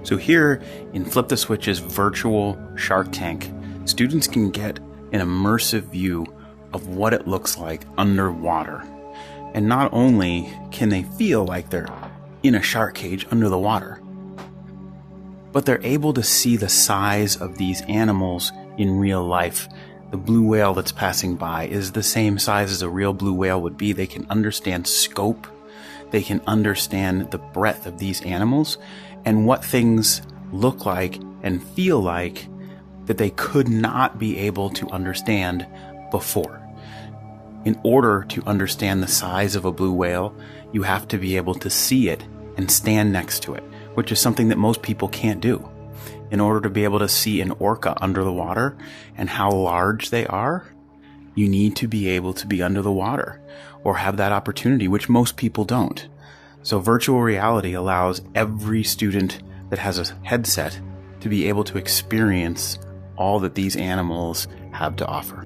So here in Flip the Switch's virtual Shark Tank, students can get an immersive view of what it looks like underwater. And not only can they feel like they're in a shark cage under the water, but they're able to see the size of these animals in real life. The blue whale that's passing by is the same size as a real blue whale would be. They can understand scope. They can understand the breadth of these animals and what things look like and feel like that they could not be able to understand before. In order to understand the size of a blue whale, you have to be able to see it and stand next to it, which is something that most people can't do. In order to be able to see an orca under the water and how large they are, you need to be able to be under the water or have that opportunity, which most people don't. So virtual reality allows every student that has a headset to be able to experience all that these animals have to offer.